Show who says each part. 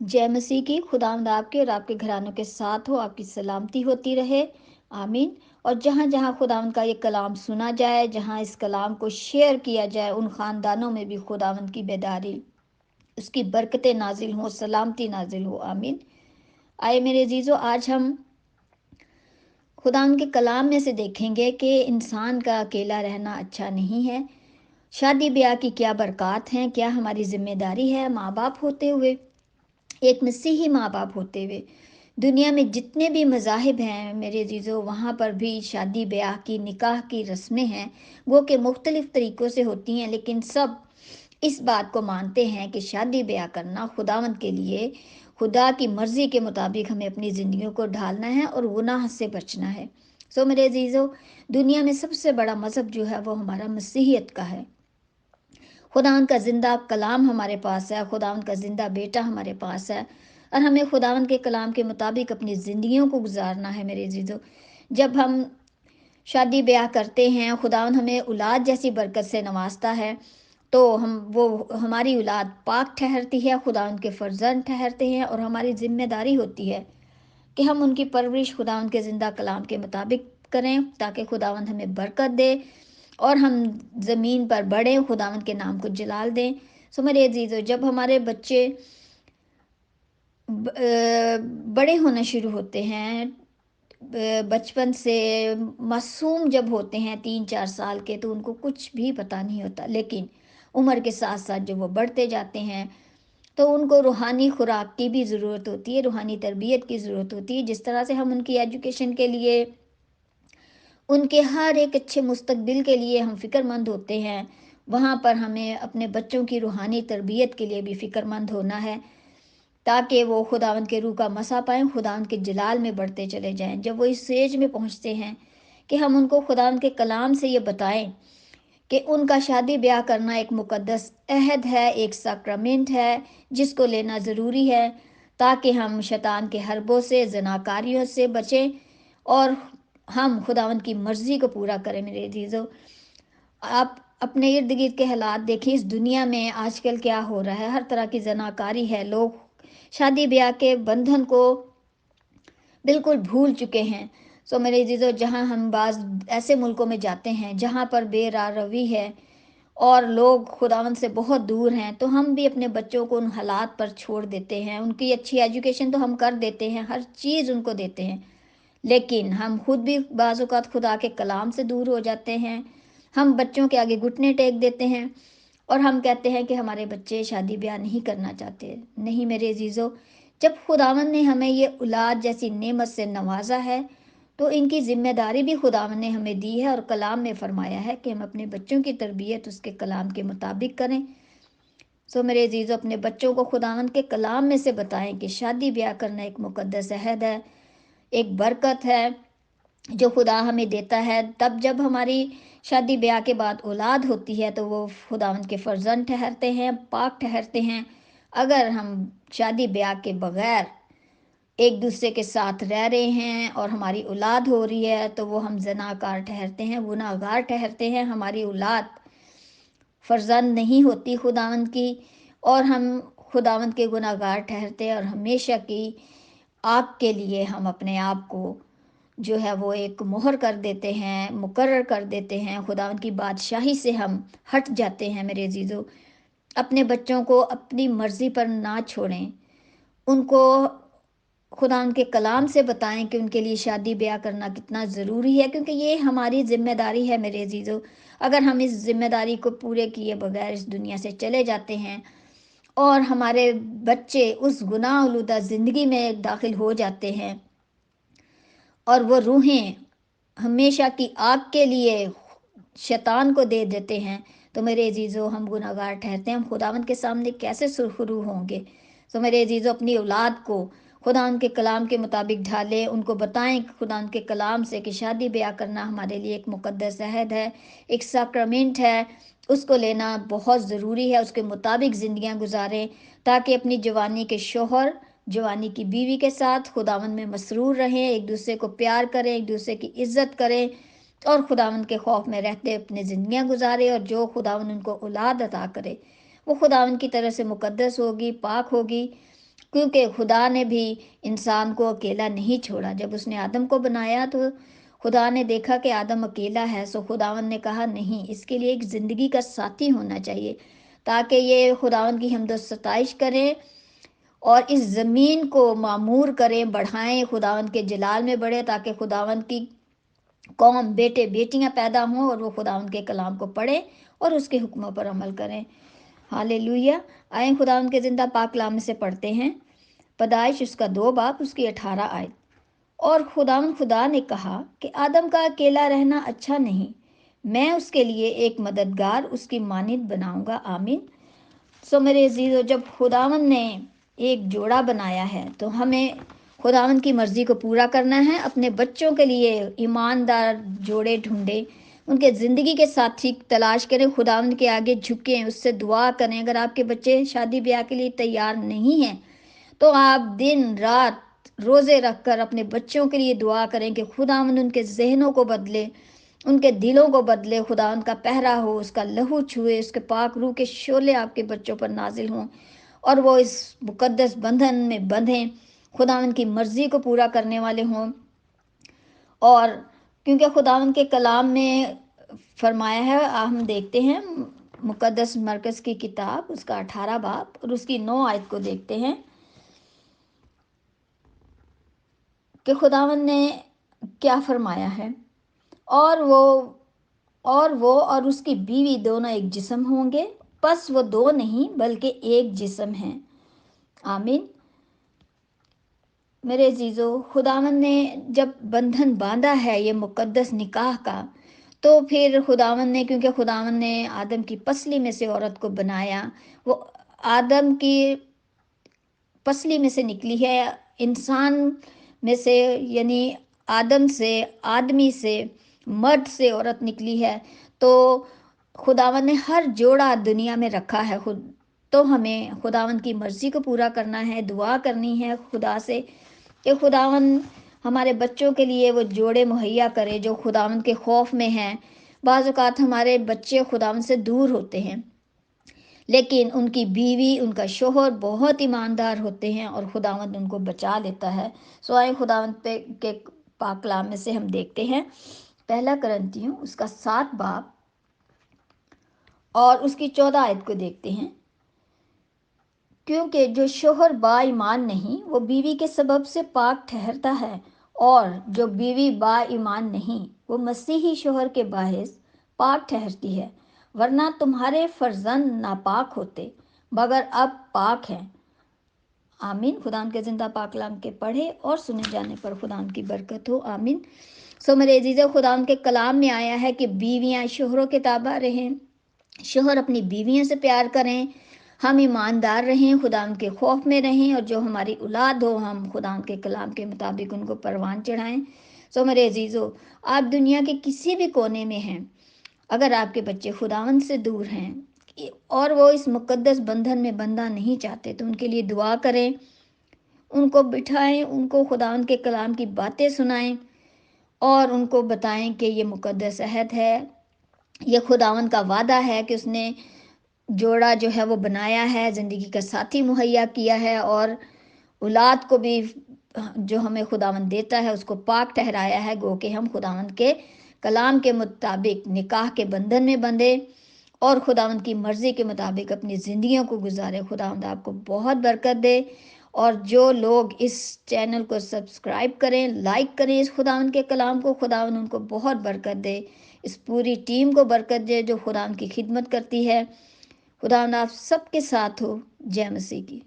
Speaker 1: जय मसीह की। खुदावंद आपके और आपके घरानों के साथ हो, आपकी सलामती होती रहे। आमीन। और जहाँ जहाँ खुदावंद का ये कलाम सुना जाए, जहाँ इस कलाम को शेयर किया जाए, उन ख़ानदानों में भी खुदावंद की बेदारी, उसकी बरकतें नाजिल हो, सलामती नाजिल हो। आमीन। आए मेरे अजीज़ों, आज हम खुदावंद के कलाम में से देखेंगे कि इंसान का अकेला रहना अच्छा नहीं है। शादी ब्याह की क्या बरक़ात हैं, क्या हमारी ज़िम्मेदारी है माँ बाप होते हुए, एक मसीही माँ बाप होते हुए। दुनिया में जितने भी मज़ाहिब हैं मेरे अजीज़ों, वहाँ पर भी शादी ब्याह की, निकाह की रस्में हैं, वो कि मुख्तलिफ़ तरीक़ों से होती हैं, लेकिन सब इस बात को मानते हैं कि शादी ब्याह करना खुदावंद के लिए, खुदा की मर्ज़ी के मुताबिक हमें अपनी ज़िंदगियों को ढालना है और गुनाह से बचना है। सो मेरे अजीज़ों, दुनिया में सबसे बड़ा मज़हब जो है वो हमारा मसीहियत का है। खुदावंद का ज़िंदा कलाम हमारे पास है, खुदावंद का ज़िंदा बेटा हमारे पास है, और हमें खुदावंद के कलाम के मुताबिक अपनी ज़िंदगियों को गुजारना है मेरे अजीज़ों। जब हम शादी ब्याह करते हैं, खुदावंद हमें औलाद जैसी बरकत से नवाजता है, तो हमारी औलाद पाक ठहरती है, खुदावंद के फ़र्जंद ठहरते हैं, और हमारी ज़िम्मेदारी होती है कि हम उनकी परवरिश खुदावंद के ज़िंदा कलाम के मुताबिक करें, ताकि खुदावंद हमें बरकत दे और हम ज़मीन पर बढ़ें, खुदावंद के नाम को जलाल दें। सो मेरे अजीज़ों, जब हमारे बच्चे बड़े होना शुरू होते हैं, बचपन से मासूम जब होते हैं 3-4 साल के, तो उनको कुछ भी पता नहीं होता, लेकिन उम्र के साथ साथ जब वो बढ़ते जाते हैं तो उनको रूहानी खुराक की भी ज़रूरत होती है, रूहानी तरबियत की ज़रूरत होती है। जिस तरह से हम उनकी एजुकेशन के लिए, उनके हर एक अच्छे मुस्तकबिल के लिए हम फ़िक्रमंद होते हैं, वहाँ पर हमें अपने बच्चों की रूहानी तरबियत के लिए भी फ़िक्रमंद होना है, ताकि वो खुदावंद के रूह का मसा पाएँ, खुदावंद के जलाल में बढ़ते चले जाएँ। जब वो इस स्टेज में पहुँचते हैं कि हम उनको खुदावंद के कलाम से ये बताएँ कि उनका शादी ब्याह करना एक मुक़द्दस अहद है, एक साक्रामेंट है, जिसको लेना ज़रूरी है, ताकि हम शैतान के हरबों से, ज़नाकारियों से बचें और हम खुदावंद की मर्ज़ी को पूरा करें मेरे अज़ीज़ों। आप अपने इर्द-गिर्द के हालात देखिए, इस दुनिया में आजकल क्या हो रहा है, हर तरह की ज़नाकारी है। लोग शादी ब्याह के बंधन को बिल्कुल भूल चुके हैं। सो मेरे अज़ीज़ों, जहाँ हम बाज़ ऐसे मुल्कों में जाते हैं जहाँ पर बेरारवी है और लोग खुदावंद से बहुत दूर हैं, तो हम भी अपने बच्चों को उन हालात पर छोड़ देते हैं। उनकी अच्छी एजुकेशन तो हम कर देते हैं, हर चीज़ उनको देते हैं, लेकिन हम खुद भी बाज़ औक़ात खुदा के कलाम से दूर हो जाते हैं। हम बच्चों के आगे घुटने टेक देते हैं और हम कहते हैं कि हमारे बच्चे शादी ब्याह नहीं करना चाहते। नहीं मेरे अज़ीज़ों, जब खुदावंद ने हमें ये औलाद जैसी नेमत से नवाजा है, तो इनकी ज़िम्मेदारी भी खुदावंद ने हमें दी है, और कलाम में फ़रमाया है कि हम अपने बच्चों की तरबियत उसके कलाम के मुताबिक करें। सो मेरे अज़ीज़ों, अपने बच्चों को खुदावंद के कलाम में से बताएं कि शादी ब्याह करना एक मुक़द्दस अहद है, एक बरकत है जो खुदा हमें देता है। तब जब हमारी शादी ब्याह के बाद औलाद होती है, तो वो खुदावंद के फ़र्जंद ठहरते हैं, पाक ठहरते हैं। अगर हम शादी ब्याह के बगैर एक दूसरे के साथ रह रहे हैं और हमारी औलाद हो रही है, तो वो हम ज़नाकार ठहरते हैं, गुनाहगार ठहरते हैं। हमारी औलाद फ़र्जंद नहीं होती खुदावंद की, और हम खुदावंद के गुनाहगार ठहरते हैं, और हमेशा की आग के लिए हम अपने आप को जो है वो एक मोहर कर देते हैं, मुकर्रर कर देते हैं। खुदावंद की बादशाही से हम हट जाते हैं मेरे अज़ीज़ों। अपने बच्चों को अपनी मर्ज़ी पर ना छोड़ें, उनको खुदावंद के कलाम से बताएं कि उनके लिए शादी ब्याह करना कितना ज़रूरी है, क्योंकि ये हमारी ज़िम्मेदारी है मेरे अज़ीज़ों। अगर हम इस ज़िम्मेदारी को पूरे किए बगैर इस दुनिया से चले जाते हैं और हमारे बच्चे उस गुनाह आलूदा ज़िंदगी में दाखिल हो जाते हैं, और वो रूहें हमेशा की आग के लिए शैतान को दे देते हैं, तो मेरे अजीज़ों, हम गुनहगार ठहरते हैं। हम खुदावंद के सामने कैसे सुरखरू होंगे। तो मेरे अजीज़ों, अपनी औलाद को खुदावंद के कलाम के मुताबिक ढालें, उनको बताएं खुदावंद के कलाम से कि शादी ब्याह करना हमारे लिए एक मुक़द्दस अहद है, एक साक्रामेंट है, उसको लेना बहुत ज़रूरी है। उसके मुताबिक ज़िंदगियाँ गुजारें, ताकि अपनी जवानी के शौहर, जवानी की बीवी के साथ खुदावंद में मसरूर रहें, एक दूसरे को प्यार करें, एक दूसरे की इज़्ज़त करें, और खुदावंद के खौफ में रहते अपनी ज़िंदगियाँ गुजारें। और जो खुदावंद उनको औलाद अता करे, वो खुदावंद की तरफ से मुक़द्दस होगी, पाक होगी। کیونکہ خدا نے بھی انسان کو اکیلا نہیں چھوڑا۔ جب اس نے آدم کو بنایا تو خدا نے دیکھا کہ آدم اکیلا ہے، سو خداوند نے کہا نہیں، اس کے لیے ایک زندگی کا ساتھی ہونا چاہیے تاکہ یہ خداوند کی حمد و ستائش کریں اور اس زمین کو معمور کریں، بڑھائیں، خداوند کے جلال میں بڑھے، تاکہ خداوند کی قوم، بیٹے بیٹیاں پیدا ہوں اور وہ خداوند کے کلام کو پڑھیں اور اس کے حکموں پر عمل کریں۔ ہاللیلویہ۔ آئیں خداوند کے زندہ پاک کلام میں سے پڑھتے ہیں پیدائش اس کا 2 باب اس کی 18 آیت۔ اور خدا نے کہا کہ آدم کا اکیلا رہنا اچھا نہیں، میں اس کے لیے ایک مددگار اس کی مانند بناؤں گا۔ آمین۔ سو میرے عزیزو، جب خداوند نے ایک جوڑا بنایا ہے تو ہمیں خداوند کی مرضی کو پورا کرنا ہے۔ اپنے بچوں کے لیے ایماندار جوڑے ڈھونڈیں، ان کے زندگی کے ساتھی تلاش کریں، خداوند کے آگے جھکیں، اس سے دعا کریں۔ اگر آپ کے بچے شادی بیاہ کے لیے تیار نہیں ہیں تو آپ دن رات روزے رکھ کر اپنے بچوں کے لیے دعا کریں کہ خداوند ان کے ذہنوں کو بدلے، ان کے دلوں کو بدلے، خداوند کا پہرا ہو، اس کا لہو چھوئے، اس کے پاک روح کے شعلے آپ کے بچوں پر نازل ہوں اور وہ اس مقدس بندھن میں بندھیں، خداوند کی مرضی کو پورا کرنے والے ہوں۔ اور کیونکہ خداوند کے کلام میں فرمایا ہے، ہم دیکھتے ہیں مقدس مرکز کی کتاب اس کا 18 باب اور اس کی 9 آیت کو دیکھتے ہیں کہ خداوند نے کیا فرمایا ہے۔ اور وہ اور اس کی بیوی دونوں ایک جسم ہوں گے، پس وہ 2 نہیں بلکہ ایک جسم ہیں۔ آمین۔ میرے عزیزو، خداوند نے جب بندھن باندھا ہے یہ مقدس نکاح کا، تو پھر خداوند نے، کیونکہ خداوند نے آدم کی پسلی میں سے عورت کو بنایا، وہ آدم کی پسلی میں سے نکلی ہے، انسان میں سے، یعنی آدم سے، آدمی سے، مرد سے عورت نکلی ہے، تو خداوند نے ہر جوڑا دنیا میں رکھا ہے۔ تو ہمیں خداوند کی مرضی کو پورا کرنا ہے، دعا کرنی ہے خدا سے کہ خداوند ہمارے بچوں کے لیے وہ جوڑے مہیا کرے جو خداوند کے خوف میں ہیں۔ بعض اوقات ہمارے بچے خداوند سے دور ہوتے ہیں، لیکن ان کی بیوی، ان کا شوہر بہت ایماندار ہوتے ہیں اور خداوند ان کو بچا لیتا ہے۔ سو آئیں خداوند کے پاک کلام میں سے ہم دیکھتے ہیں 1 کرنتیوں اس کا 7 باب اور اس کی 14 آیت کو دیکھتے ہیں۔ کیونکہ جو شوہر با ایمان نہیں وہ بیوی کے سبب سے پاک ٹھہرتا ہے، اور جو بیوی با ایمان نہیں وہ مسیحی شوہر کے باعث پاک ٹھہرتی ہے، ورنہ تمہارے فرزند ناپاک ہوتے مگر اب پاک ہیں۔ آمین۔ خدا کے زندہ پاک کلام کے پڑھے اور سنے جانے پر خدا کی برکت ہو۔ آمین۔ سو میرے عزیزو، خدا کے کلام میں آیا ہے کہ بیویاں شوہروں کے تابع رہیں، شوہر اپنی بیویوں سے پیار کریں، ہم ایماندار رہیں، خدا کے خوف میں رہیں، اور جو ہماری اولاد ہو ہم خدا کے کلام کے مطابق ان کو پروان چڑھائیں۔ سو میرے عزیزو، آپ دنیا کے کسی بھی کونے میں ہیں، اگر آپ کے بچے خداوند سے دور ہیں اور وہ اس مقدس بندھن میں بندھنا نہیں چاہتے تو ان کے لیے دعا کریں، ان کو بٹھائیں، ان کو خداوند کے کلام کی باتیں سنائیں اور ان کو بتائیں کہ یہ مقدس عہد ہے، یہ خداوند کا وعدہ ہے کہ اس نے جوڑا جو ہے وہ بنایا ہے، زندگی کا ساتھی مہیا کیا ہے، اور اولاد کو بھی جو ہمیں خداوند دیتا ہے اس کو پاک ٹھہرایا ہے، گو کہ ہم خداوند کے کلام کے مطابق نکاح کے بندھن میں بندھے اور خداوند کی مرضی کے مطابق اپنی زندگیوں کو گزارے۔ خداوند آپ کو بہت برکت دے، اور جو لوگ اس چینل کو سبسکرائب کریں، لائک کریں اس خداوند کے کلام کو، خداوند ان کو بہت برکت دے، اس پوری ٹیم کو برکت دے جو خداوند کی خدمت کرتی ہے۔ خداوند آپ سب کے ساتھ ہو۔ جے مسیح کی۔